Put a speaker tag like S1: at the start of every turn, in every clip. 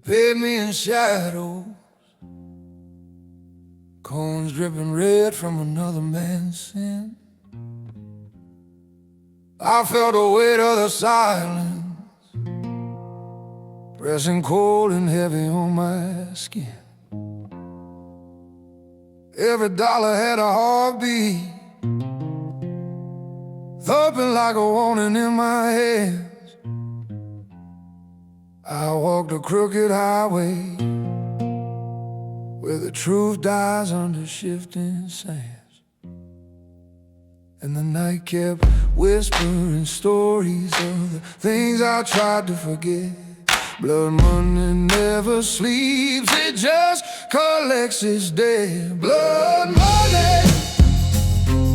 S1: paid me in shadows, cones dripping red from another man's sin. I felt the weight of the silence pressing cold and heavy on my skin. Every dollar had a heartbeat, thumping like a warning in my hands. I walked a crooked highway where the truth dies under shifting sands. And the night kept whispering stories of the things I tried to forget. Blood money never sleeps, it just collects its debt. Blood money,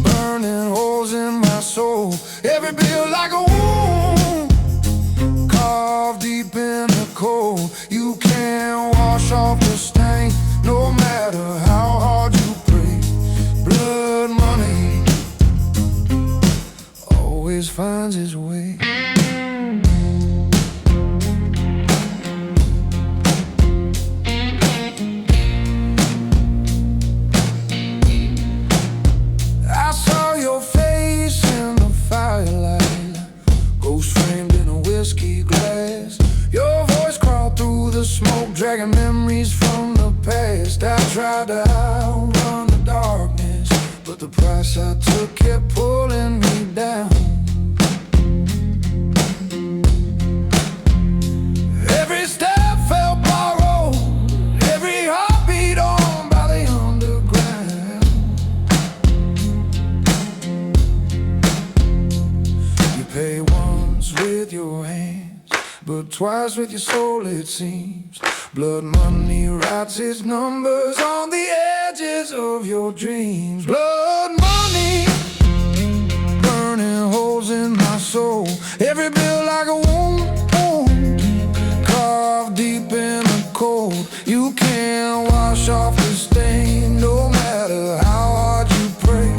S1: burning holes in my soul, every bill like a wound, carved deep in the cold. You can't wash off the stain, no matter how hard you pray. Blood money always finds its way. Smoke dragging memories from the past. I tried to outrun the darkness, but the price I took kept pulling me down. Every step felt borrowed, every heartbeat on by the underground. You pay once with your hands, but twice with your soul, it seems. Blood money writes its numbers on the edges of your dreams. Blood money, burning holes in my soul, every bill like a wound, carved deep in the cold. You can't wash off the stain, no matter how hard you pray.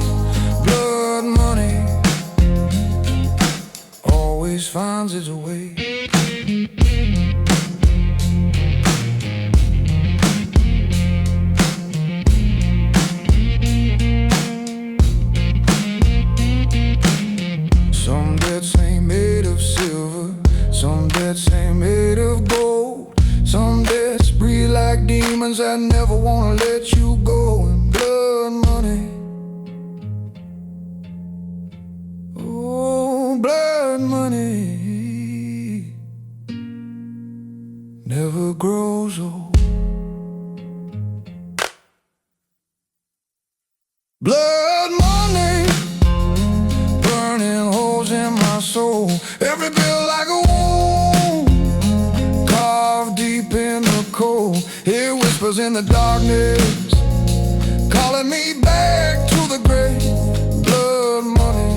S1: Blood money always finds its way. Some debts ain't made of silver, some debts ain't made of gold. Some debts breathe like demons that never wanna let you go. And blood money, oh, blood money never grows old. Blood money, burning holes in my soul, every bill like a wound, carved deep in the cold. It whispers in the darkness, calling me back to the grave. Blood money,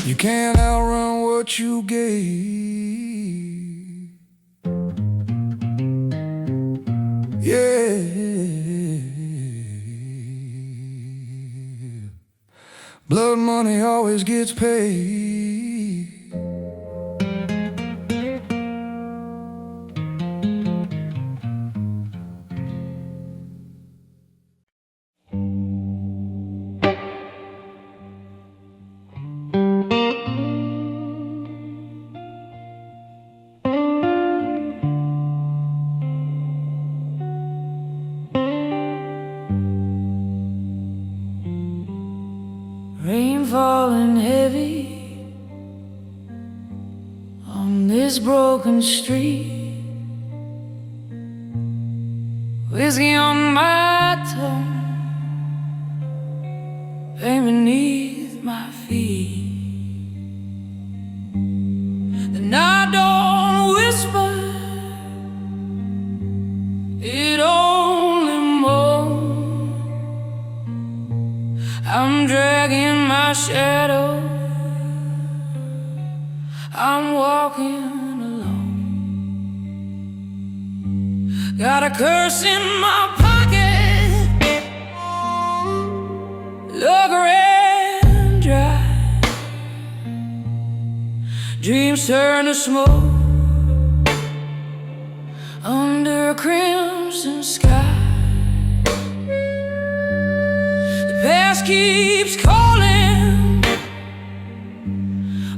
S1: you can't outrun what you gave. Yeah, blood money always gets paid.
S2: Rain falling heavy on this broken street, whiskey on my tongue, pain beneath my feet. The night don't whisper, it only moans. I'm dragging my shadow, I'm walking alone. Got a curse in my pocket, look red dry. Dreams turn to smoke, crimson sky. The past keeps calling,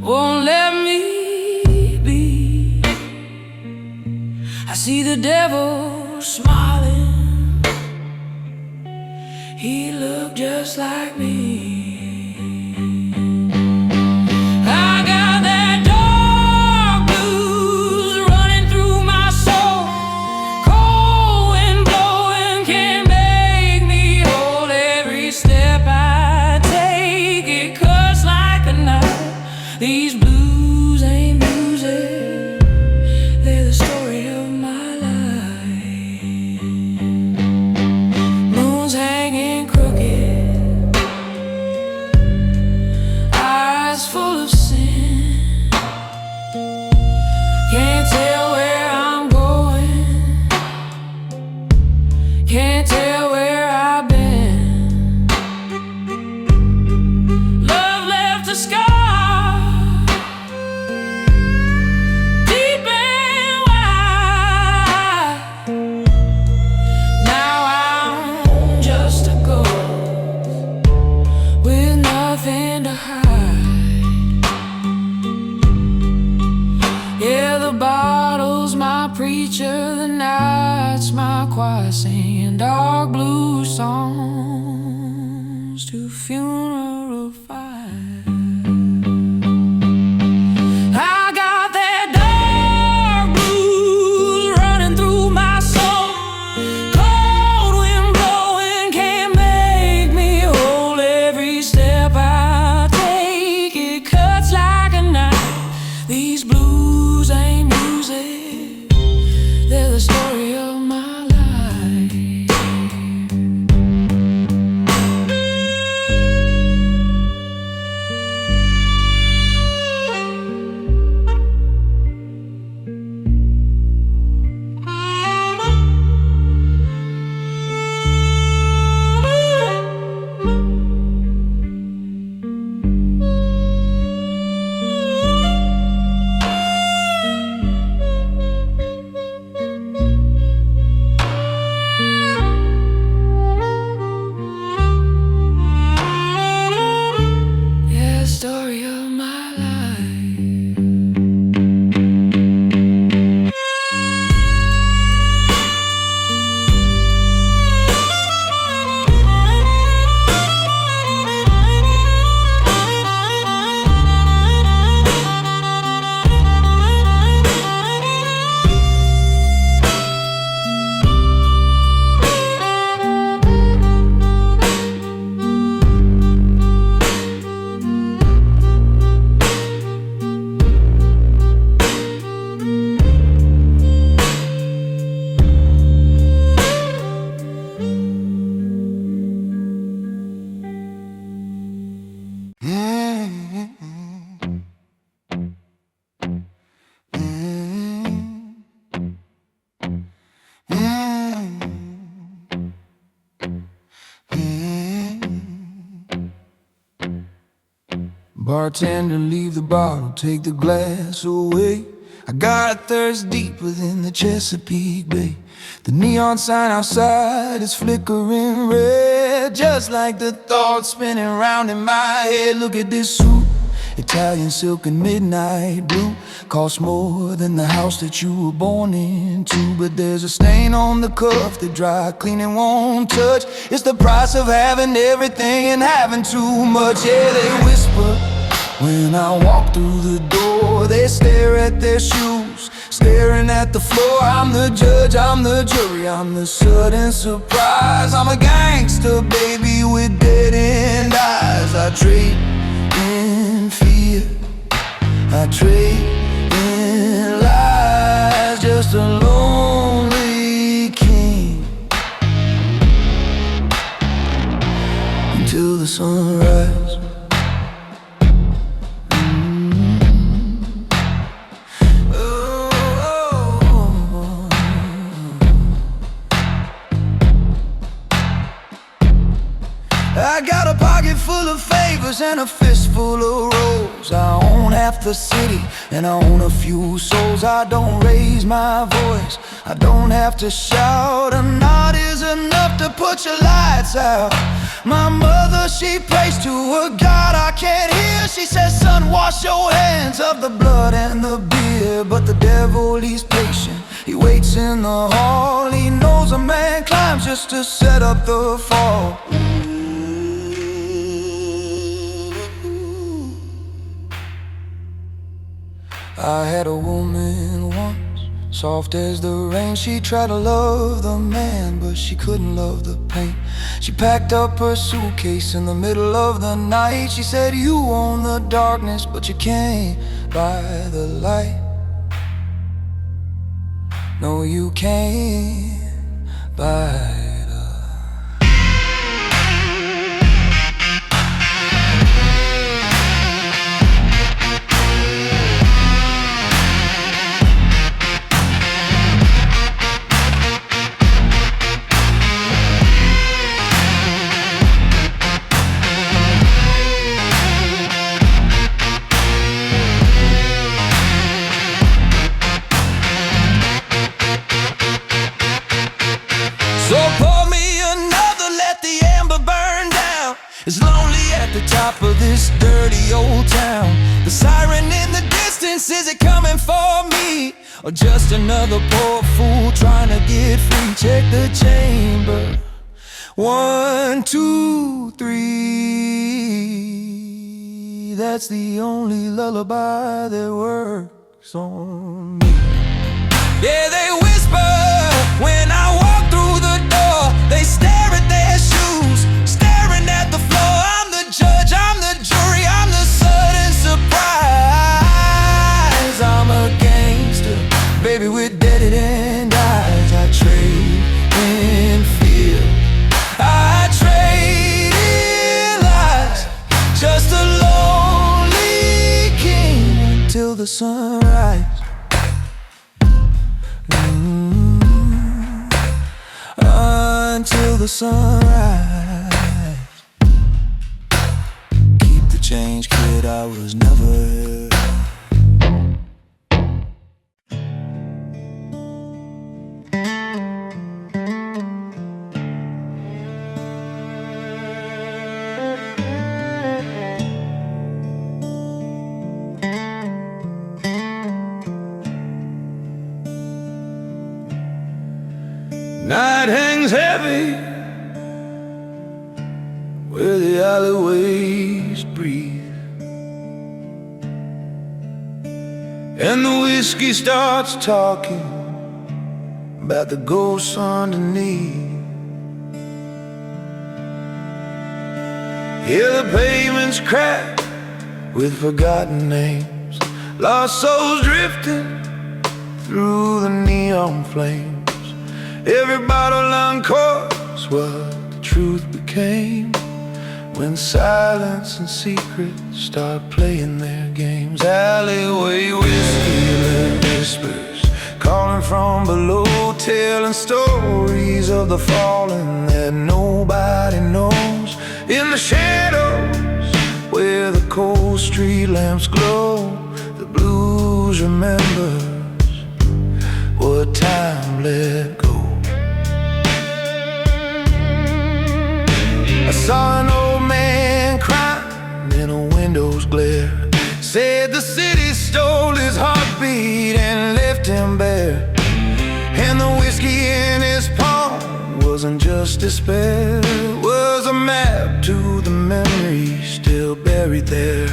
S2: won't let me be. I see the devil smiling, he looked just like me. These blues ain't music, they're the story of my life. Moon's hanging crooked, eyes full of sin. Can't tell where I'm going, can't tell where I've been. Love left a scar to hide. Yeah, the bottle's my preacher, the night's my choir, singing dark blue songs to funeral fire. I got that dark blues running through my soul. Cold wind blowing can't make me whole. Every step I take, it cuts like a knife. These blues ain't music, they're the story of my life. Story of my life.
S1: Bartender, leave the bottle, take the glass away. I got a thirst deep within the Chesapeake Bay. The neon sign outside is flickering red, just like the thoughts spinning round in my head. Look at this suit, Italian silk and midnight blue. Costs more than the house that you were born into. But there's a stain on the cuff that dry cleaning won't touch. It's the price of having everything and having too much. Yeah, they whisper when I walk through the door. They stare at their shoes, staring at the floor. I'm the judge, I'm the jury, I'm the sudden surprise. I'm a gangster, baby, with dead-end eyes. I trade in fear, I trade in lies. Just a lonely king until the sunrise. I got a pocket full of favors and a fist full of rolls. I don't have half the city, and I own a few souls. I don't raise my voice, I don't have to shout. A nod is enough to put your lights out. My mother, she prays to a God I can't hear. She says, son, wash your hands of the blood and the beer. But the devil, he's patient, he waits in the hall. He knows a man climbs just to set up the fall. I had a woman once, soft as the rain. She tried to love the man, but she couldn't love the pain. She packed up her suitcase in the middle of the night. She said, you own the darkness, but you can't buy the light. No, you can't buy the
S2: So pour me another, let the amber burn down. It's lonely at the top of this dirty old town. The siren in the distance, is it coming for me? Or just another poor fool trying to get free? Check the chamber. 1, 2, 3. That's the only lullaby that works on me. Yeah, they whisper when I walk through the door. They stare at their shoes, staring at the floor. I'm the judge, I'm the jury, I'm the sudden surprise. I'm a gangster, baby, with dead-end eyes. I trade in fear, I trade in lies. Just a lonely king until the sunrise. Until the sunrise. Keep the change, kid, I was never here.
S1: Night hangs heavy where the alleyways breathe, and the whiskey starts talking about the ghosts underneath. Hear the pavements crack with forgotten names, lost souls drifting through the neon flames. Every bottle uncorks what the truth became, when silence and secrets start playing their games. Alleyway whiskey whispers calling from below, telling stories of the fallen that nobody knows. In the shadows where the cold street lamps glow, the blues remembers what time let go. I saw an old man crying in a window's glare. Said the city stole his heartbeat and left him bare. And the whiskey in his palm wasn't just despair, it was a map to the memories still buried there.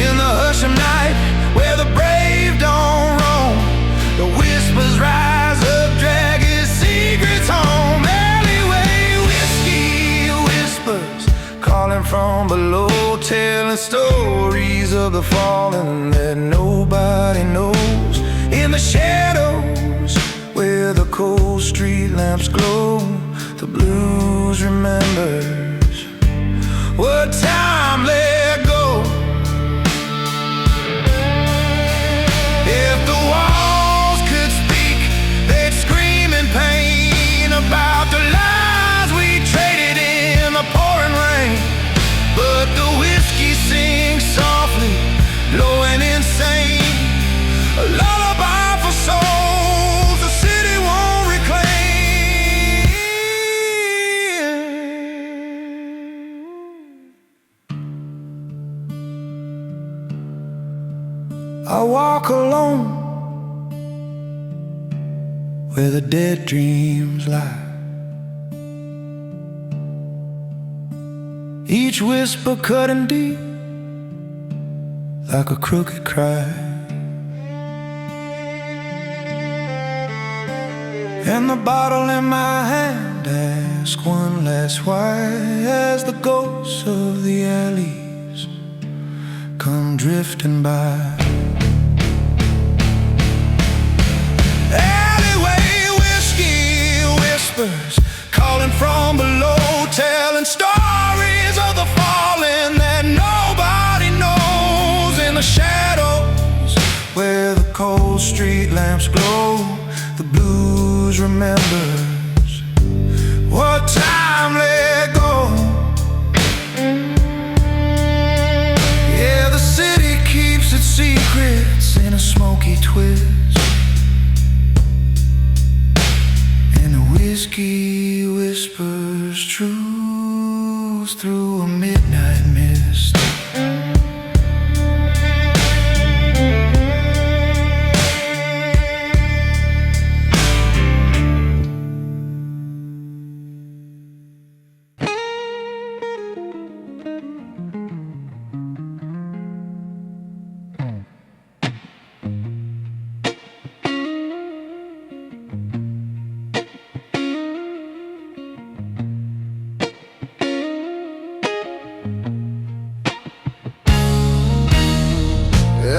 S1: In the hush of night where the brave don't roam, the whispers rise up, drag his secrets home. Calling from below, telling stories of the fallen that nobody knows. In the shadows where the cold street lamps glow, the blues remembers what time let go. If the walls could speak, they'd scream in pain about the lies we traded in the pouring rain. But the whiskey sings softly I walk alone where the dead dreams lie. Each whisper cutting deep like a crooked cry. And the bottle in my hand asks one last why, as the ghosts of the alleys come drifting by. Alleyway whiskey whispers calling from below, telling stories of the fallen that nobody knows. In the shadows where the cold street lamps glow, the blues remembers what time let go. Yeah, the city keeps its secrets in a smoky twist, and the whiskey whispers truth through a midnight mist.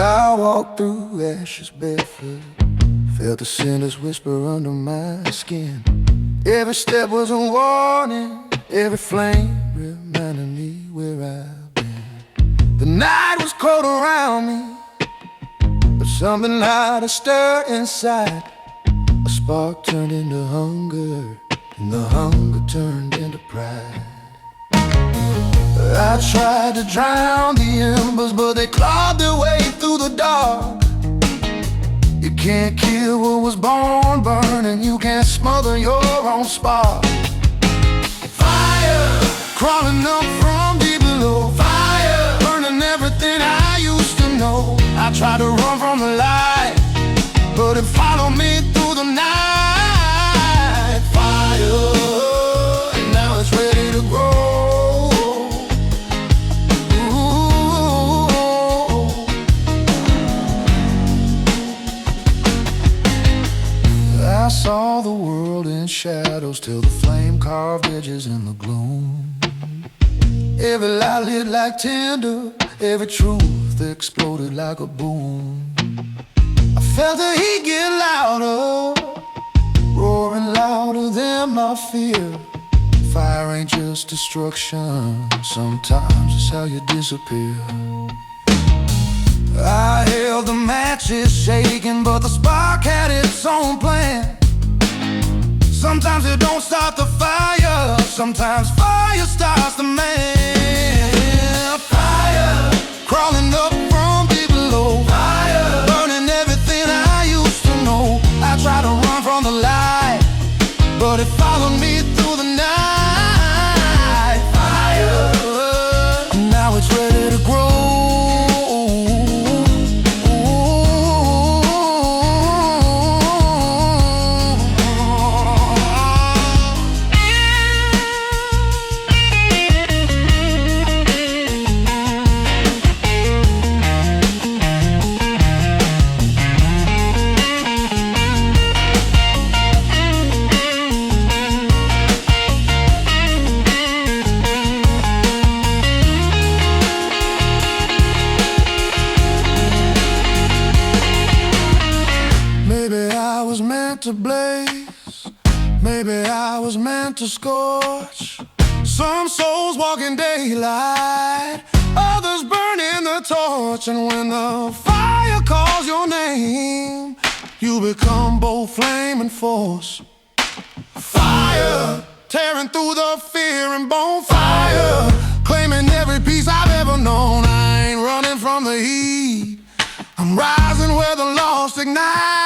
S1: I walked through ashes barefoot, felt the cinders whisper under my skin. Every step was a warning, every flame reminded me where I've been. The night was cold around me, but something louder stirred inside. A spark turned into hunger, and the hunger turned into pride. I tried to drown the embers, but they clawed their way through the dark. You can't kill what was born burning, you can't smother your own spark. Fire crawling up from deep below, fire burning everything I used to know. I tried to run from the light, but it followed me through the night. Fire, and now it's ready to grow. I saw the world in shadows till the flame carved edges in the gloom. Every lie lit like tinder, every truth exploded like a boom. I felt the heat get louder, roaring louder than my fear. Fire ain't just destruction, sometimes it's how you disappear. I held the matches shaking, but the spark had its own plan. Sometimes it don't start the fire, sometimes fire starts the man. Fire crawling up from deep below, fire burning everything I used to know. I tried to run from the light, but it followed me through the night. Fire, now it's ready to grow. To blaze, maybe I was meant to scorch. Some souls walk in daylight, others burn in the torch. And when the fire calls your name, you become both flame and force. Fire tearing through the fear and bone, fire claiming every piece I've ever known. I ain't running from the heat, I'm rising where the lost ignite.